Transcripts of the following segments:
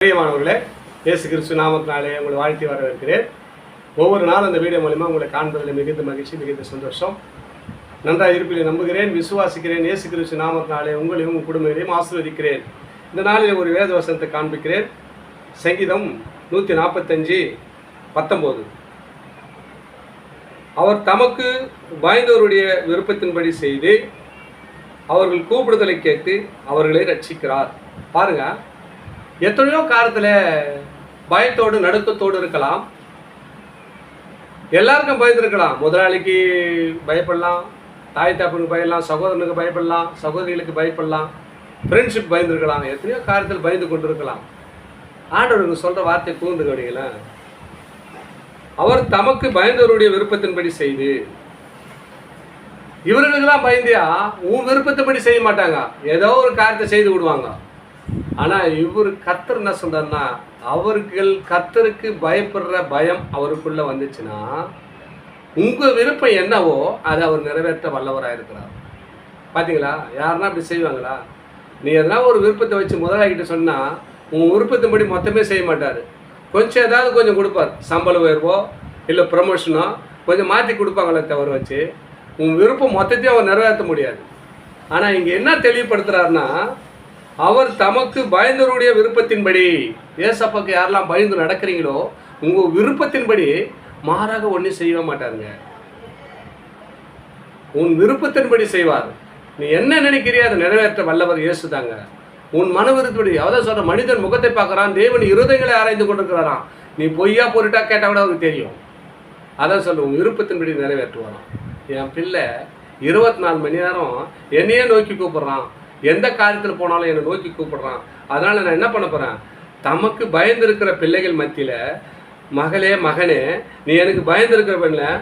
பிரியமானவர்களே, இயேசு கிறிஸ்து நாமத்தினாலே உங்களை வாழ்த்தி வரவேற்கிறேன். ஒவ்வொரு நாளும் அந்த வீடியோ மூலமா உங்களை காண்பதில் மிகுந்த மகிழ்ச்சி, மிகுந்த சந்தோஷம். நன்றாக இருப்பில் நம்புகிறேன், விசுவாசிக்கிறேன். இயேசு கிறிஸ்து நாமத்தினாலே உங்களையும் உங்கள் குடும்பங்களையும் ஆசீர்வதிக்கிறேன். இந்த நாளில் ஒரு வேத வசனத்தை காண்பிக்கிறேன். சங்கீதம் 145:19. அவர் தமக்கு பயந்தவருடைய விருப்பத்தின்படி செய்து அவர்கள் கூப்பிடுதலை கேட்டு அவர்களை ரட்சிக்கிறார். பாருங்க, எத்தனையோ காலத்தில் பயத்தோடு நடுக்கத்தோடு இருக்கலாம். எல்லாருக்கும் பயந்துருக்கலாம். முதலாளிக்கு பயப்படலாம், தாய் தாப்பனுக்கு பயப்படலாம், சகோதரனுக்கு பயப்படலாம், சகோதரிகளுக்கு பயப்படலாம், ஃப்ரெண்ட்ஷிப் பயந்துருக்கலாம், எத்தனையோ காரியத்தில் பயந்து கொண்டு இருக்கலாம். ஆண்டவருக்கு சொல்கிற வார்த்தை கூர்ந்து கவனிங்களா. அவர் தமக்கு பயந்தவருடைய விருப்பத்தின்படி செய்து. இவர்களுக்கெல்லாம் பயந்தியா உன் விருப்பத்தைப்படி செய்ய மாட்டாங்க, ஏதோ ஒரு காரியத்தை செய்து விடுவாங்க. ஆனால் இவர் கர்த்தர் என்ன சொல்றாருன்னா, அவர்கள் கர்த்தருக்கு பயப்படுற பயம் அவருக்குள்ள வந்துச்சுன்னா உங்கள் விருப்பம் என்னவோ அதை அவர் நிறைவேற்ற வல்லவராக இருக்கிறார். பார்த்தீங்களா, யாருன்னா அப்படி செய்வாங்களா? நீ எதனா ஒரு விருப்பத்தை வச்சு முதலாளிகிட்ட சொன்னால் உன் விருப்பத்தின்படி மொத்தமே செய்ய மாட்டார். கொஞ்சம் ஏதாவது கொஞ்சம் கொடுப்பார், சம்பள உயர்வோ இல்லை ப்ரமோஷனோ கொஞ்சம் மாற்றி கொடுப்பாங்களே தவிர வச்சு உன் விருப்பம் மொத்தத்தையும் அவர் நிறைவேற்ற முடியாது. ஆனால் இங்கே என்ன தெளிவுபடுத்துகிறாருன்னா, அவர் தமக்கு பயந்தவருடைய விருப்பத்தின்படி. ஏசப்பாக்கு யாரெல்லாம் பயந்து நடக்கிறீங்களோ உங்கள் விருப்பத்தின்படி மாறாக ஒன்றும் செய்ய மாட்டாருங்க. உன் விருப்பத்தின்படி செய்வார். நீ என்ன நினைக்கிறியோ அதை நிறைவேற்ற வல்லவர் இயேசு தாங்க. உன் மன விருப்பப்படி. அதான் சொல்ற, மனிதன் முகத்தை பார்க்குறான், தேவன் இருதயங்களை ஆராய்ந்து கொண்டிருக்கிறாராம். நீ பொய்யா பொருட்டா கேட்டால் கூட அவருக்கு தெரியும். அதான் சொல்ல, உன் விருப்பத்தின்படி நிறைவேற்றுவாராம். என் பிள்ளை 24 மணி நேரம் என்னையே நோக்கி கூப்பிட்றான். எந்த காரியத்தில் போனாலும் என்னை நோக்கி கூப்பிடுறான். அதனால் நான் என்ன பண்ண போகிறேன், தமக்கு பயந்துருக்கிற பிள்ளைகள் மத்தியில், மகளே மகனே நீ எனக்கு பயந்துருக்கிற பெண்ணில்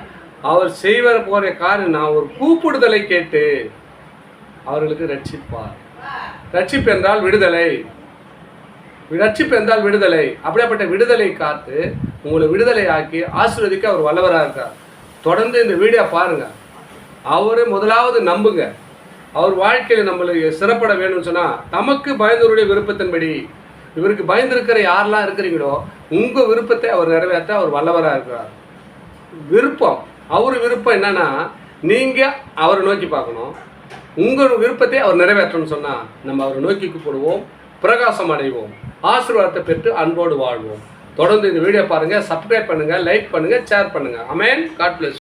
அவர் செய்வர போகிற காரியம் நான் ஒரு கூப்பிடுதலை கேட்டு அவர்களுக்கு ரட்சிப்பார். ரட்சிப்பு என்றால் விடுதலை. ரட்சிப்பு என்றால் விடுதலை. அப்படியாப்பட்ட விடுதலை காத்து உங்களை விடுதலை ஆக்கி ஆசீர்வதிக்க அவர் வல்லவராக இருக்கார். தொடர்ந்து இந்த வீடியோ பாருங்கள். அவரை முதலாவது நம்புங்க. அவர் வாழ்க்கையில் நம்மளுக்கு சிறப்பட வேணும்னு சொன்னால் தமக்கு பயந்தவருடைய விருப்பத்தின்படி. இவருக்கு பயந்துருக்கிற யாரெல்லாம் இருக்கிறீங்களோ உங்கள் விருப்பத்தை அவர் நிறைவேற்ற அவர் வல்லவராக இருக்கிறார். விருப்பம், அவர் விருப்பம் என்னன்னா நீங்கள் அவரை நோக்கி பார்க்கணும். உங்கள் விருப்பத்தை அவர் நிறைவேற்றணும்னு சொன்னால் நம்ம அவரை நோக்கி கூப்பிடுவோம், பிரகாசம் அடைவோம், ஆசீர்வாதத்தை பெற்று அன்போடு வாழ்வோம். தொடர்ந்து இந்த வீடியோ பாருங்கள், சப்ஸ்கிரைப் பண்ணுங்கள், லைக் பண்ணுங்கள், ஷேர் பண்ணுங்கள். ஆமென். God plus.